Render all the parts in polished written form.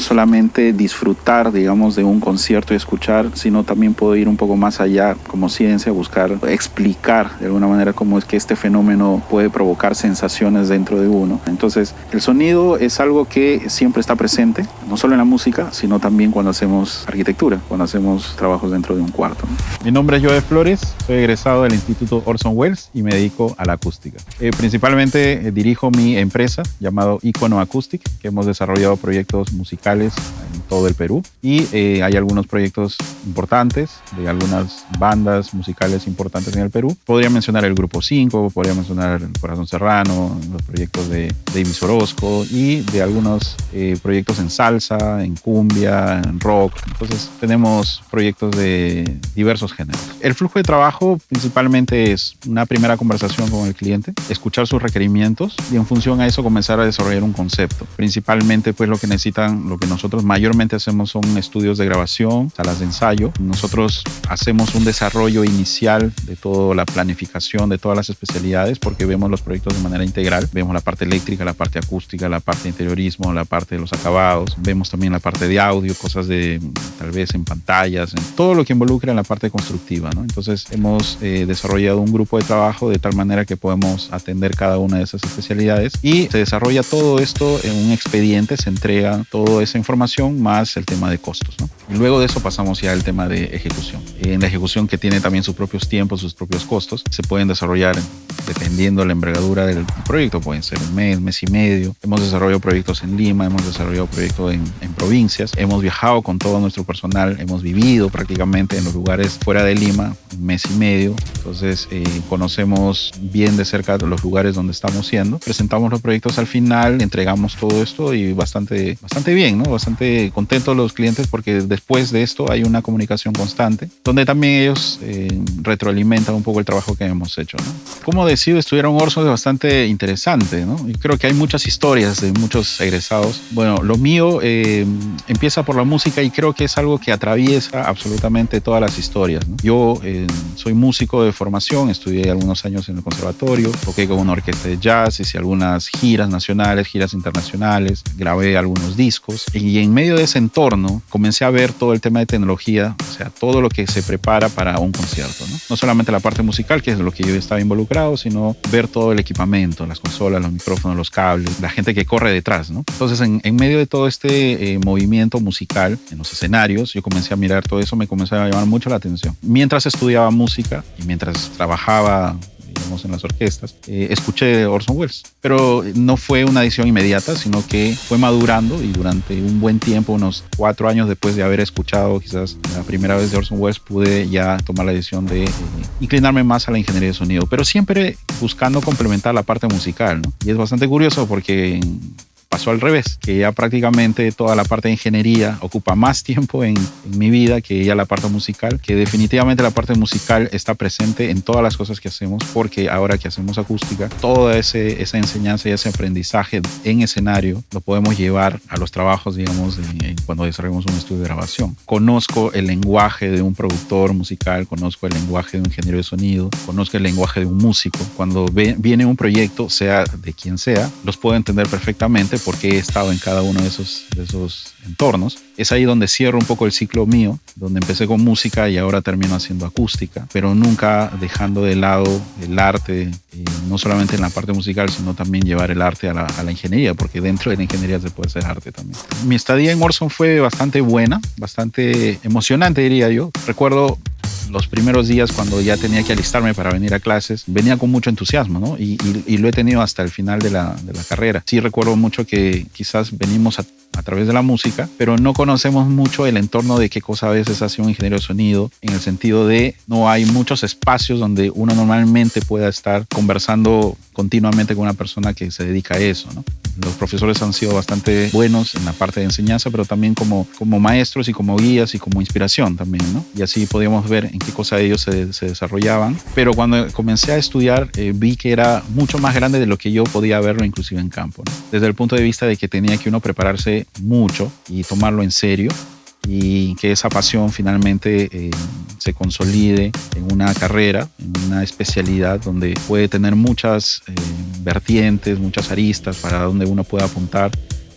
no solamente disfrutar, digamos, de un concierto y escuchar, sino también puedo ir un poco más allá como ciencia, buscar explicar de alguna manera cómo es que este fenómeno puede provocar sensaciones dentro de uno. Entonces, el sonido es algo que siempre está presente, no solo en la música, sino también cuando hacemos arquitectura, cuando hacemos trabajos dentro de un cuarto. Mi nombre es Joe Flores, soy egresado del Instituto Orson Welles y me dedico a la acústica. Principalmente dirijo mi empresa llamado Icono Acoustic, que hemos desarrollado proyectos musicales en todo el Perú y hay algunos proyectos importantes de algunas bandas musicales importantes en el Perú. Podría mencionar el Grupo 5, podría mencionar el Corazón Serrano, los proyectos de Davis Orozco y de algunos proyectos en salsa, en cumbia, en rock. Entonces tenemos proyectos de diversos géneros. El flujo de trabajo principalmente es una primera conversación con el cliente, escuchar sus requerimientos y en función a eso comenzar a desarrollar un concepto. Principalmente pues lo que necesitan, lo que nosotros mayormente hacemos son estudios de grabación, salas de ensayo. Nosotros hacemos un desarrollo inicial de toda la planificación, de todas las especialidades, porque vemos los proyectos de manera integral. Vemos la parte eléctrica, la parte acústica, la parte de interiorismo, la parte de los acabados. Vemos también la parte de audio, cosas de tal vez en pantallas, en todo lo que involucra en la parte constructiva, ¿no? Entonces hemos desarrollado un grupo de trabajo de tal manera que podemos atender cada una de esas especialidades y se desarrolla todo esto en un expediente, se entrega toda esa información más el tema de costos, ¿no? Y luego de eso pasamos ya al tema de ejecución. En la ejecución, que tiene también sus propios tiempos, sus propios costos, se pueden desarrollar dependiendo de la envergadura del proyecto, pueden ser un mes y medio. Hemos desarrollado proyectos en Lima, hemos desarrollado proyectos en provincias, hemos viajado con todo nuestro personal, hemos vivido prácticamente en los lugares fuera de Lima, un mes y medio. Entonces conocemos bien de cerca los lugares donde estamos siendo. Presentamos los proyectos al final, entregamos todo esto y bastante bien, ¿no? Bastante contentos los clientes porque después de esto hay una comunicación constante donde también ellos retroalimentan un poco el trabajo que hemos hecho, ¿no? Cómo decido estudiar un Orson es bastante interesante, ¿no? Y creo que hay muchas historias de muchos egresados. Bueno, lo mío empieza por la música y creo que es algo que atraviesa absolutamente todas las historias, ¿no? Yo soy músico de formación, estudié algunos años en el conservatorio, toqué con una orquesta de jazz, hice algunas giras nacionales, giras internacionales, grabé algunos discos y en medio de ese entorno comencé a ver todo el tema de tecnología, o sea, todo lo que se prepara para un concierto, ¿no? No solamente la parte musical, que es lo que yo estaba involucrado, sino ver todo el equipamiento, las consolas, los micrófonos, los cables, la gente que corre detrás, ¿no? Entonces, en medio de todo este movimiento musical en los escenarios, yo comencé a mirar todo eso, me comenzó a llamar mucho la atención. Mientras estudiaba música y mientras trabajaba, digamos, en las orquestas, escuché Orson Welles, pero no fue una decisión inmediata, sino que fue madurando y durante un buen tiempo, unos 4 años después de haber escuchado quizás la primera vez de Orson Welles, pude ya tomar la decisión de inclinarme más a la ingeniería de sonido, pero siempre buscando complementar la parte musical, ¿no? Y es bastante curioso porque pasó al revés, que ya prácticamente toda la parte de ingeniería ocupa más tiempo en mi vida que ya la parte musical, que definitivamente la parte musical está presente en todas las cosas que hacemos, porque ahora que hacemos acústica, toda esa enseñanza y ese aprendizaje en escenario lo podemos llevar a los trabajos, digamos, cuando desarrollamos un estudio de grabación. Conozco el lenguaje de un productor musical, conozco el lenguaje de un ingeniero de sonido, conozco el lenguaje de un músico. Cuando viene un proyecto, sea de quien sea, los puedo entender perfectamente porque he estado en cada uno de esos entornos. Es ahí donde cierro un poco el ciclo mío, donde empecé con música y ahora termino haciendo acústica, pero nunca dejando de lado el arte, no solamente en la parte musical, sino también llevar el arte a la ingeniería, porque dentro de la ingeniería se puede hacer arte también. Mi estadía en Orson fue bastante buena, bastante emocionante, diría yo. Recuerdo los primeros días cuando ya tenía que alistarme para venir a clases, venía con mucho entusiasmo, ¿no? Y lo he tenido hasta el final de la carrera. Sí recuerdo mucho que quizás venimos a través de la música, pero no conocemos mucho el entorno de qué cosa a veces hace un ingeniero de sonido, en el sentido de no hay muchos espacios donde uno normalmente pueda estar conversando continuamente con una persona que se dedica a eso, ¿no? Los profesores han sido bastante buenos en la parte de enseñanza, pero también como maestros y como guías y como inspiración también, ¿no? Y así podíamos ver en qué cosa ellos se desarrollaban. Pero cuando comencé a estudiar, vi que era mucho más grande de lo que yo podía verlo inclusive en campo, ¿no? Desde el punto de vista de que tenía que uno prepararse mucho y tomarlo en serio, y que esa pasión finalmente se consolide en una carrera, en una especialidad donde puede tener muchas vertientes, muchas aristas para donde uno pueda apuntar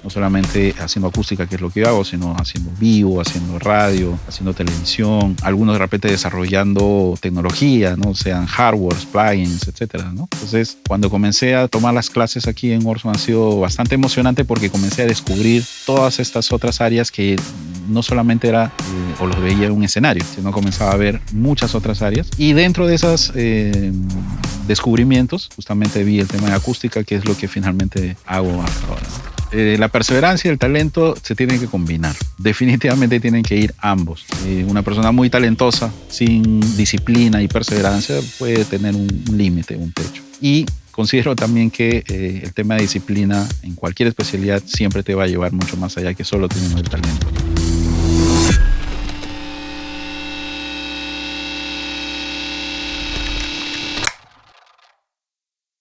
no solamente haciendo acústica, que es lo que yo hago, sino haciendo vivo, haciendo radio, haciendo televisión, algunos de repente desarrollando tecnología, ¿no? Sean hardwares, plugins, etcétera, ¿no? Entonces, cuando comencé a tomar las clases aquí en Orson ha sido bastante emocionante porque comencé a descubrir todas estas otras áreas que no solamente era o los veía en un escenario, sino comenzaba a ver muchas otras áreas. Y dentro de esos descubrimientos, justamente vi el tema de acústica, que es lo que finalmente hago hasta ahora. La perseverancia y el talento se tienen que combinar. Definitivamente tienen que ir ambos. Una persona muy talentosa, sin disciplina y perseverancia, puede tener un límite, un techo. Y considero también que el tema de disciplina en cualquier especialidad siempre te va a llevar mucho más allá que solo teniendo el talento.